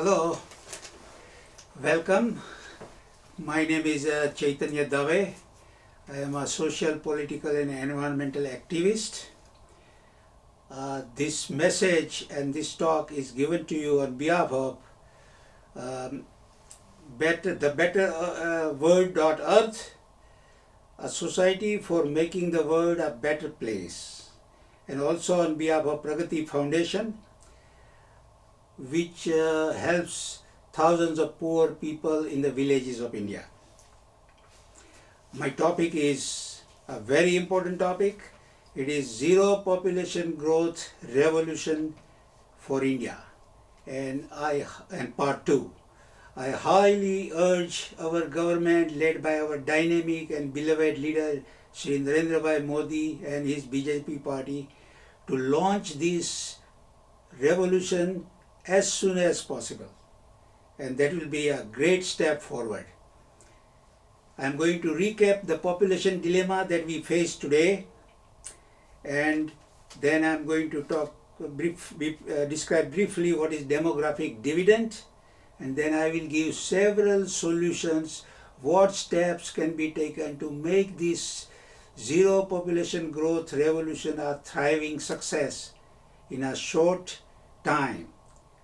Hello, welcome. My name is Chaitanya Davé. I am a social, political and environmental activist. This message and this talk is given to you on behalf of the Better World.Earth, a society for making the world a better place, and also on behalf of Pragati Foundation, which helps thousands of poor people in the villages of India. My topic is a very important topic. It is zero population growth revolution for India, and part 2. I highly urge our government, led by our dynamic and beloved leader Shri Narendrabhai Modi and his BJP party, to launch this revolution as soon as possible, and that will be a great step forward. I am going to recap the population dilemma that we face today, and then I am going to describe briefly what is demographic dividend, and then I will give several solutions, what steps can be taken to make this zero population growth revolution a thriving success in a short time,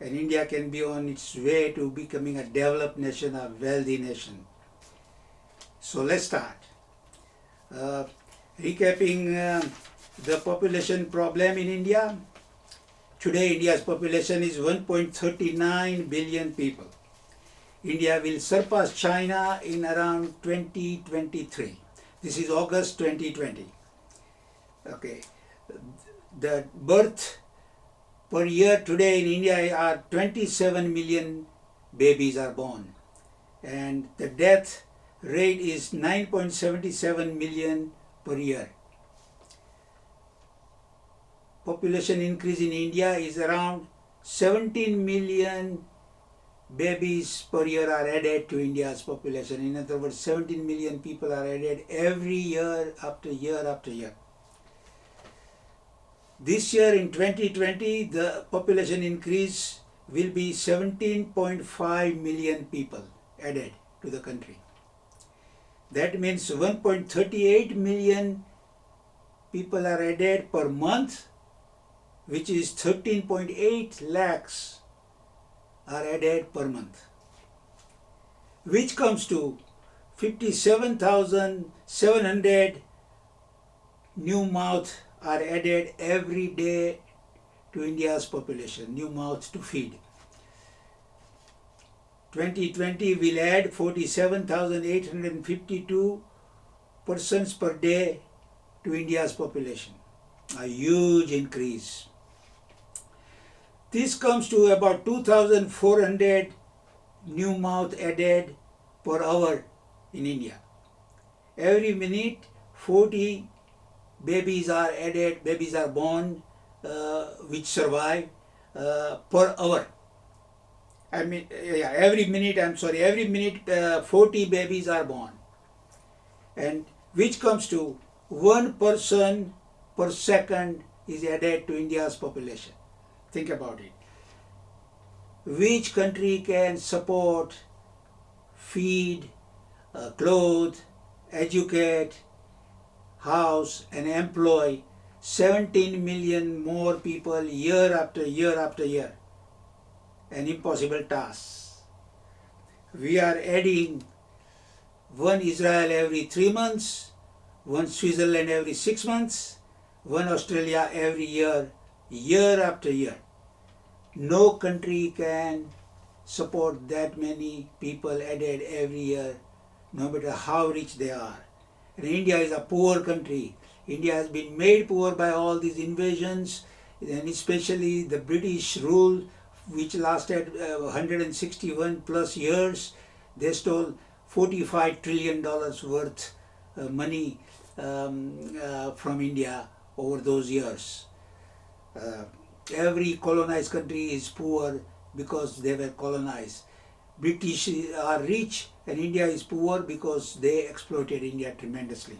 and India can be on its way to becoming a developed nation, a wealthy nation. So let's start. Recapping the population problem in India. Today India's population is 1.39 billion people. India will surpass China in around 2023. This is August 2020. Okay. The birth per year today in India are 27 million babies are born, and the death rate is 9.77 million per year. Population increase in India is around 17 million babies per year are added to India's population. In other words, 17 million people are added every year after year after year. This year in 2020, the population increase will be 17.5 million people added to the country. That means 1.38 million people are added per month, which is 13.8 lakhs are added per month, which comes to 57,700 new mouth are added every day to India's population, new mouths to feed. 2020 will add 47,852 persons per day to India's population, a huge increase. This comes to about 2,400 new mouth added per hour in India. Every minute 40 babies are added, babies are born which survive per hour. Every minute 40 babies are born, and which comes to 1 person per second is added to India's population. Think about it. Which country can support, feed, clothe, educate, house and employ 17 million more people year after year after year? An impossible task. We are adding one Israel every 3 months, one Switzerland every 6 months, one Australia every year, year after year. No country can support that many people added every year, no matter how rich they are. And India is a poor country. India has been made poor by all these invasions, and especially the British rule, which lasted 161 plus years. They stole $45 trillion worth money from India over those years. Every colonized country is poor because they were colonized. British are rich and India is poor because they exploited India tremendously.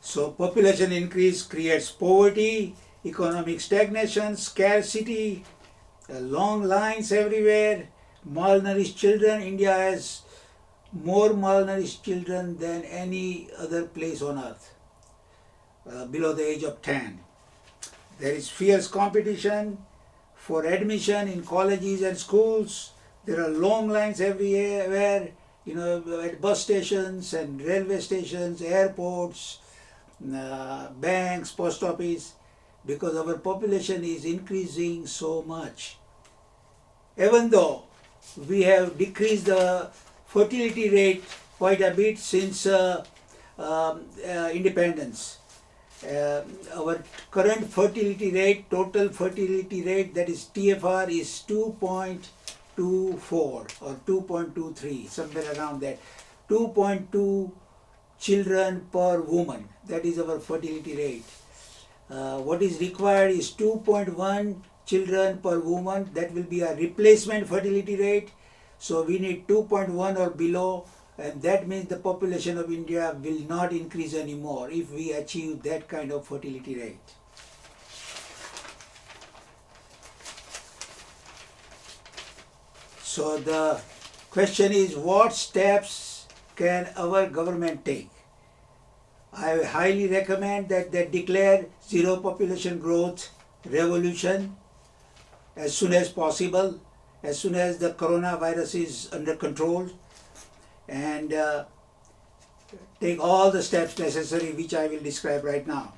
So population increase creates poverty, economic stagnation, scarcity, long lines everywhere, malnourished children. India has more malnourished children than any other place on earth, below the age of 10. There is fierce competition for admission in colleges and schools. There are long lines everywhere, at bus stations and railway stations, airports, banks, post office, because our population is increasing so much. Even though we have decreased the fertility rate quite a bit since independence. Our current fertility rate, total fertility rate, that is TFR, is 2.24 or 2.23, somewhere around that. 2.2 children per woman, that is our fertility rate. What is required is 2.1 children per woman. That will be a replacement fertility rate. So we need 2.1 or below, and that means the population of India will not increase anymore if we achieve that kind of fertility rate. So the question is, what steps can our government take? I highly recommend that they declare zero population growth revolution as soon as possible, as soon as the coronavirus is under control, and take all the steps necessary, which I will describe right now.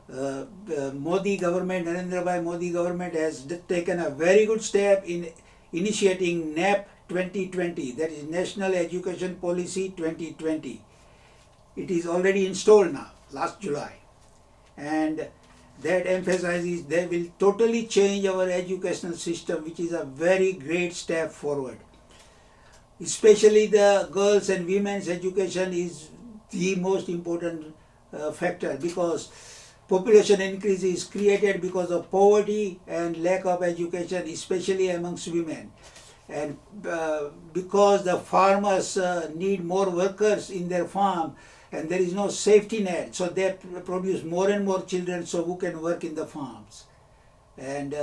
The Modi government, Narendrabhai Modi government, has taken a very good step in initiating NEP 2020, that is National Education Policy 2020. It is already installed now, last July, and that emphasizes they will totally change our educational system, which is a very great step forward. Especially the girls and women's education is the most important factor, because population increase is created because of poverty and lack of education, especially amongst women. And because the farmers need more workers in their farm, and there is no safety net, so they produce more and more children, so who can work in the farms. And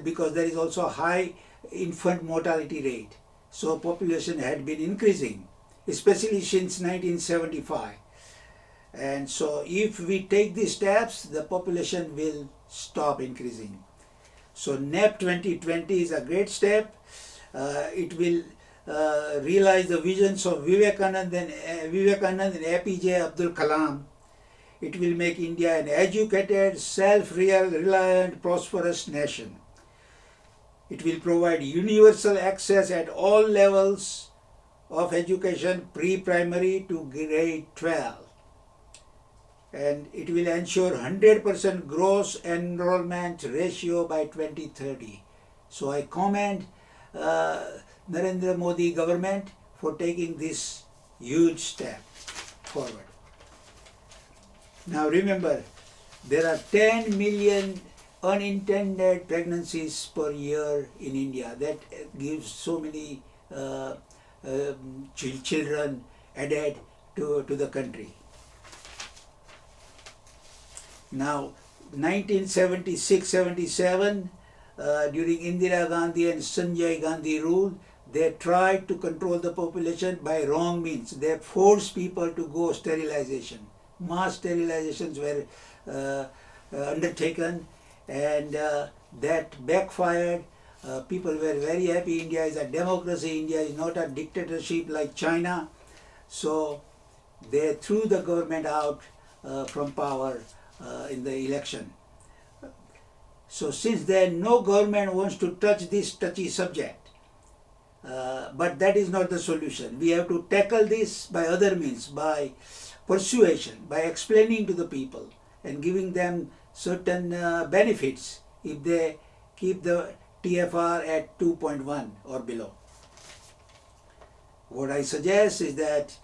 because there is also a high infant mortality rate, so population had been increasing, especially since 1975. And so if we take these steps, the population will stop increasing. So NEP 2020 is a great step. It will realize the visions of Vivekananda and APJ Abdul Kalam. It will make India an educated, self-reliant, prosperous nation. It will provide universal access at all levels of education, pre-primary to grade 12. And it will ensure 100% gross enrollment ratio by 2030. So I commend Narendra Modi government for taking this huge step forward. Now remember, there are 10 million unintended pregnancies per year in India. That gives so many children added to the country. Now 1976-77, during Indira Gandhi and Sanjay Gandhi rule, they tried to control the population by wrong means. They forced people to go sterilization. Mass sterilizations were undertaken, and that backfired. People were very happy. India is a democracy. India is not a dictatorship like China. So they threw the government out from power in the election. So since then, no government wants to touch this touchy subject. But that is not the solution. We have to tackle this by other means, by persuasion, by explaining to the people and giving them certain benefits if they keep the TFR at 2.1 or below. What I suggest is that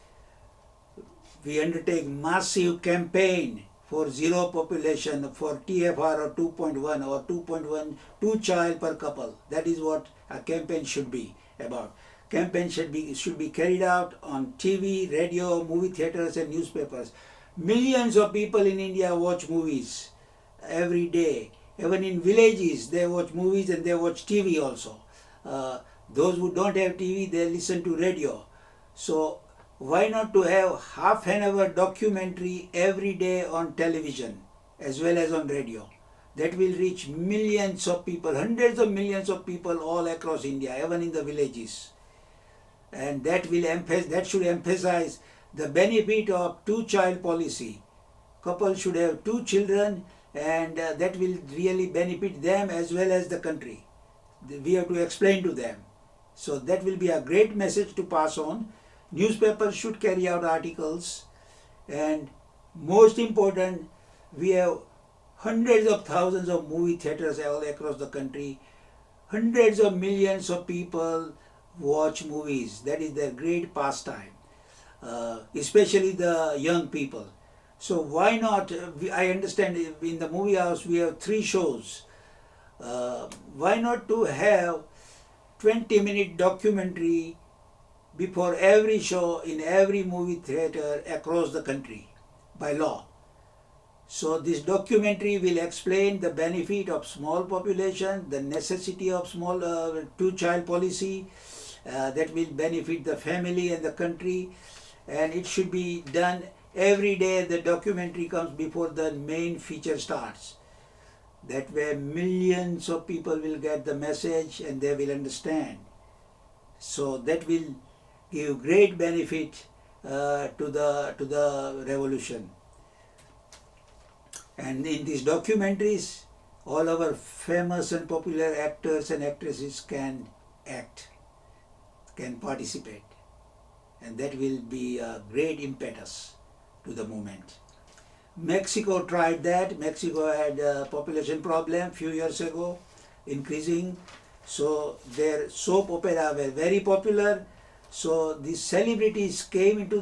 we undertake massive campaign for zero population, for TFR or 2.1 or 2.1, 2 child per couple. That is what a campaign should be about. Campaign should be carried out on TV, radio, movie theaters and newspapers. Millions of people in India watch movies every day, Even in villages, they watch movies and they watch TV also. Those who don't have TV, they listen to radio. So why not to have half an hour documentary every day on television as well as on radio? That will reach millions of people, hundreds of millions of people all across India, even in the villages. And that should emphasize the benefit of two-child policy. Couple should have two children, and that will really benefit them as well as the country. We have to explain to them. So that will be a great message to pass on. Newspapers should carry out articles, and most important, we have hundreds of thousands of movie theaters all across the country. Hundreds of millions of people watch movies. That is their great pastime, especially the young people. So why not, I understand in the movie house we have 3 shows. Why not to have 20-minute documentary before every show in every movie theater across the country by law? So this documentary will explain the benefit of small population, the necessity of small two-child policy that will benefit the family and the country, and it should be done every day. The documentary comes before the main feature starts. That way millions of people will get the message and they will understand. So that will give great benefit to the revolution. And in these documentaries, all our famous and popular actors and actresses can act, can participate, and that will be a great impetus to the movement. Mexico tried that. Mexico had a population problem few years ago, increasing. So their soap opera were very popular. So these celebrities came into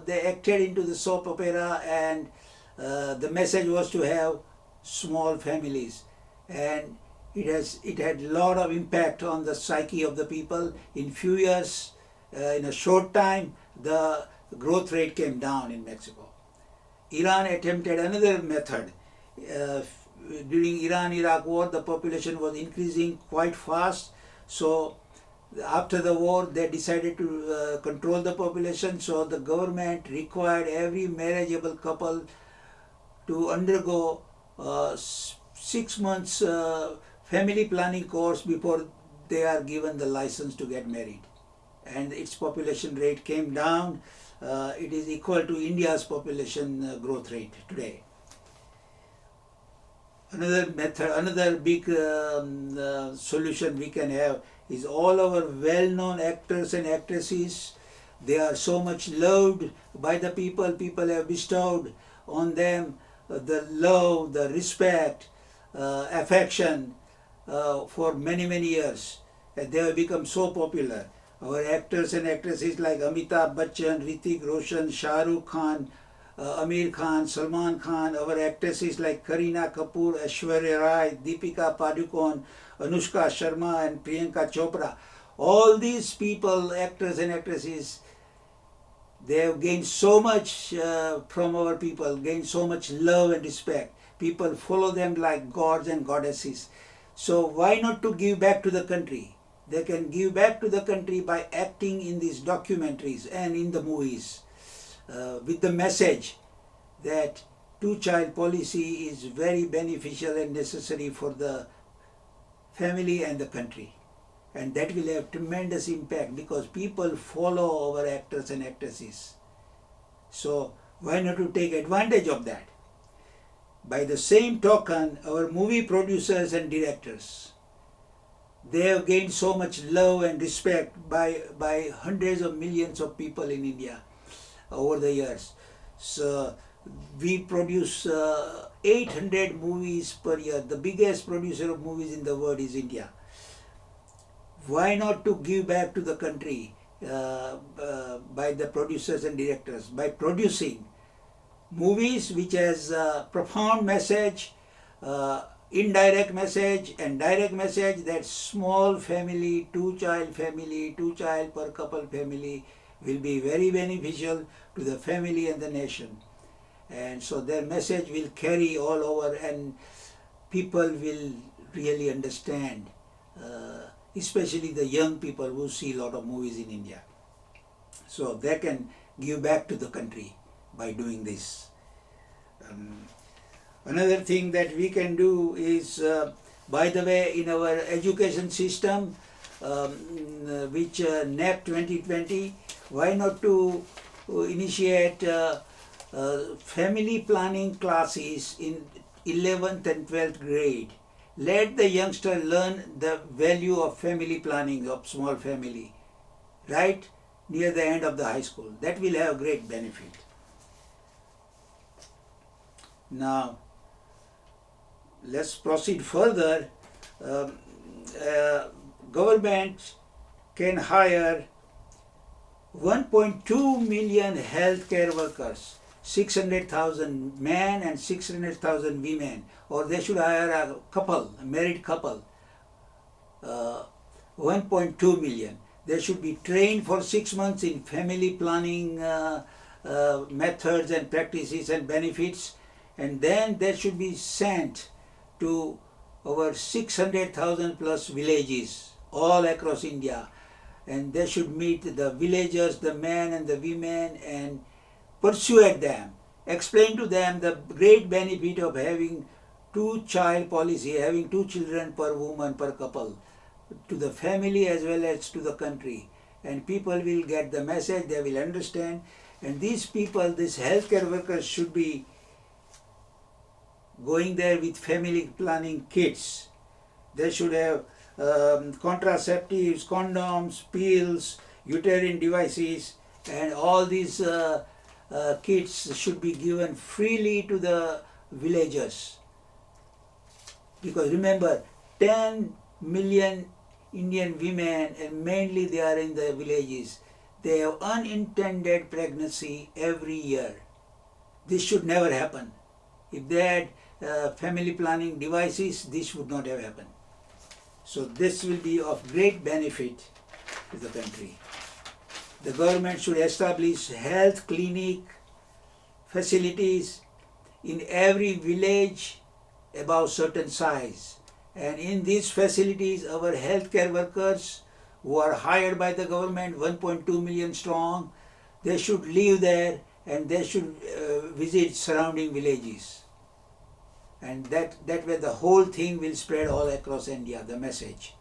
they acted into the soap opera, and the message was to have small families, and it had a lot of impact on the psyche of the people. In few years, in a short time, the growth rate came down in Mexico. Iran attempted another method. During Iran-Iraq war, the population was increasing quite fast. So after the war, they decided to control the population. So the government required every marriageable couple to undergo 6 months family planning course before they are given the license to get married. And its population rate came down. It is equal to India's population growth rate today. Another method, another big solution we can have is all our well-known actors and actresses. They are so much loved by the people. People have bestowed on them the love, the respect, affection for many, many years. And they have become so popular. Our actors and actresses like Amitabh Bachchan, Hrithik Roshan, Shah Rukh Khan, Amir Khan, Salman Khan, our actresses like Kareena Kapoor, Aishwarya Rai, Deepika Padukone, Anushka Sharma and Priyanka Chopra. All these people, actors and actresses, they have gained so much from our people, gained so much love and respect. People follow them like gods and goddesses. So why not to give back to the country? They can give back to the country by acting in these documentaries and in the movies with the message that two-child policy is very beneficial and necessary for the family and the country. And that will have tremendous impact because people follow our actors and actresses. So why not to take advantage of that? By the same token, our movie producers and directors, they have gained so much love and respect by hundreds of millions of people in India over the years. So we produce 800 movies per year. The biggest producer of movies in the world is India. Why not to give back to the country by the producers and directors, by producing movies which has a profound message, indirect message and direct message, that small family, two-child per couple family will be very beneficial to the family and the nation. And so their message will carry all over, and people will really understand, especially the young people who see a lot of movies in India. So they can give back to the country by doing this. Another thing that we can do is, by the way, in our education system, which NAP 2020, why not to initiate family planning classes in 11th and 12th grade. Let the youngster learn the value of family planning, of small family, right near the end of the high school. That will have great benefit. Now, let's proceed further. Government can hire 1.2 million healthcare workers, 600,000 men and 600,000 women, or they should hire a couple, a married couple, 1.2 million. They should be trained for 6 months in family planning methods and practices and benefits, and then they should be sent to over 600,000 plus villages all across India, and they should meet the villagers, the men and the women, and persuade them, explain to them the great benefit of having two-child policy, having 2 children per woman, per couple, to the family as well as to the country. And people will get the message, they will understand. And these people, these healthcare workers, should be going there with family planning kits. They should have contraceptives, condoms, pills, uterine devices, and all these kits should be given freely to the villagers. Because remember, 10 million Indian women, and mainly they are in the villages, they have unintended pregnancy every year. This should never happen. If they had family planning devices, this would not have happened. So this will be of great benefit to the country. The government should establish health clinic facilities in every village above certain size. And in these facilities, our healthcare workers who are hired by the government, 1.2 million strong, they should live there and they should visit surrounding villages. And that way the whole thing will spread all across India, the message.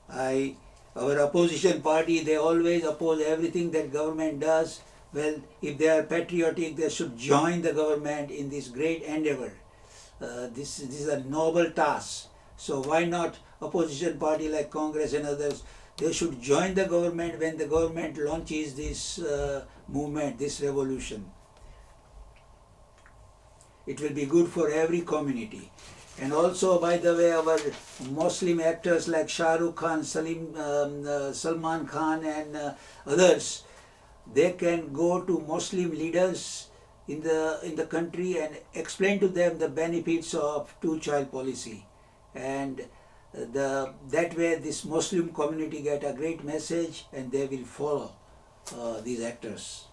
Our opposition party, they always oppose everything that government does. Well, if they are patriotic, they should join the government in this great endeavor. This is a noble task. So why not opposition party like Congress and others? They should join the government when the government launches this movement, this revolution. It will be good for every community. And also, by the way, our Muslim actors like Shah Rukh Khan, Salman Khan and others, they can go to Muslim leaders in the country and explain to them the benefits of two-child policy. And that way this Muslim community get a great message and they will follow these actors.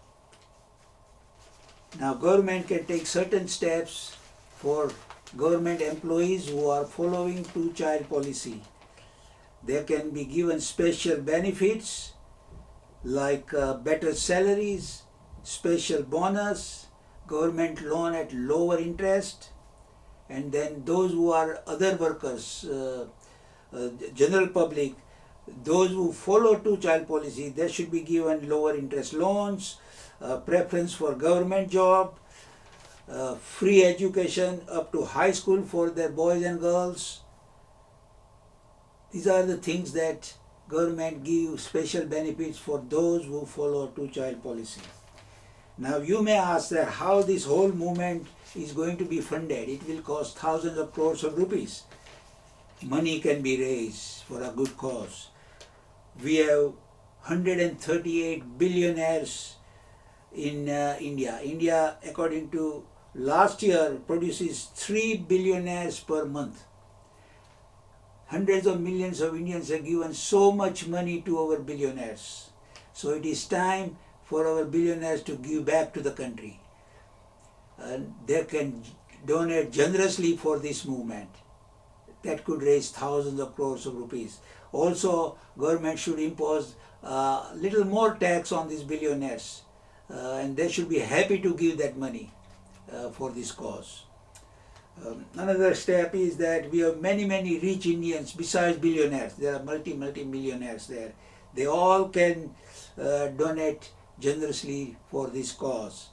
Now government can take certain steps for government employees who are following two-child policy. They can be given special benefits like better salaries, special bonus, government loan at lower interest, and then those who are other workers, general public, those who follow two-child policy, they should be given lower interest loans, preference for government job, free education up to high school for their boys and girls. These are the things that government gives special benefits for those who follow two-child policy. Now you may ask that how this whole movement is going to be funded. It will cost thousands of crores of rupees. Money can be raised for a good cause. We have 138 billionaires in India. India, according to last year, produces 3 billionaires per month. Hundreds of millions of Indians have given so much money to our billionaires. So it is time for our billionaires to give back to the country. They can donate generously for this movement. That could raise thousands of crores of rupees. Also, government should impose little more tax on these billionaires, and they should be happy to give that money for this cause. Another step is that we have many rich Indians besides billionaires. There are multi-millionaires there. They all can donate generously for this cause.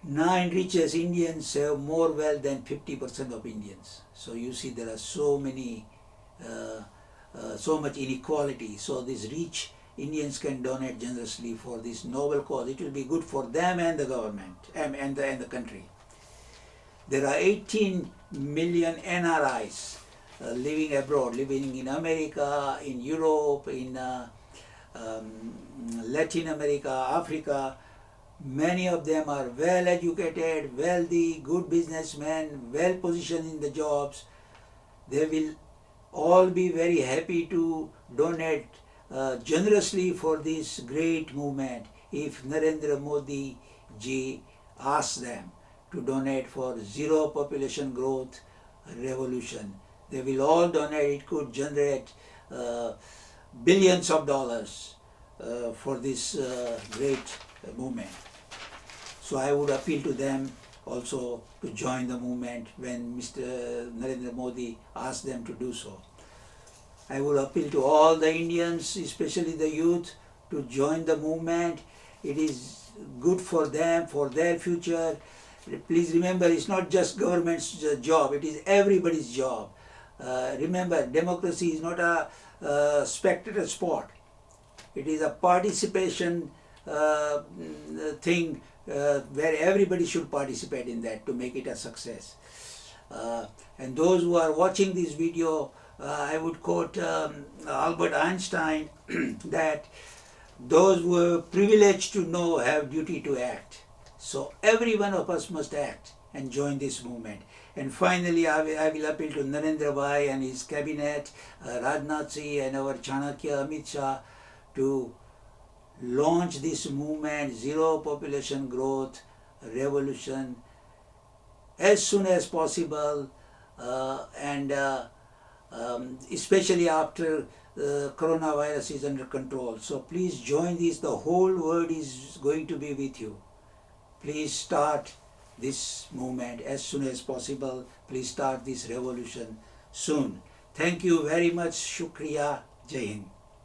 9 richest Indians have more wealth than 50% of Indians. So you see there are so much inequality. So these rich Indians can donate generously for this noble cause. It will be good for them and the government and the country. There are 18 million NRIs living abroad, living in America, in Europe, in Latin America, Africa. Many of them are well educated, wealthy, good businessmen, well positioned in the jobs. They will all be very happy to donate generously for this great movement if Narendra Modi ji asks them to donate for zero population growth revolution. They will all donate. It could generate billions of dollars for this great movement. So I would appeal to them also to join the movement when Mr. Narendra Modi asks them to do so. I would appeal to all the Indians, especially the youth, to join the movement. It is good for them, for their future. Please remember, it's not just government's job, it is everybody's job. Remember, democracy is not a spectator sport. It is a participation thing where everybody should participate in that to make it a success. And those who are watching this video, I would quote Albert Einstein that those who are privileged to know have duty to act. So every one of us must act and join this movement. And finally, I will appeal to Narendrabhai and his cabinet, Rajnath Singh and our Chanakya Amit Shah to launch this movement, zero population growth revolution, as soon as possible, and especially after coronavirus is under control. So please join this. The whole world is going to be with you. Please start this movement as soon as possible. Please start this revolution soon. Thank you very much. Shukriya. Jai Hind.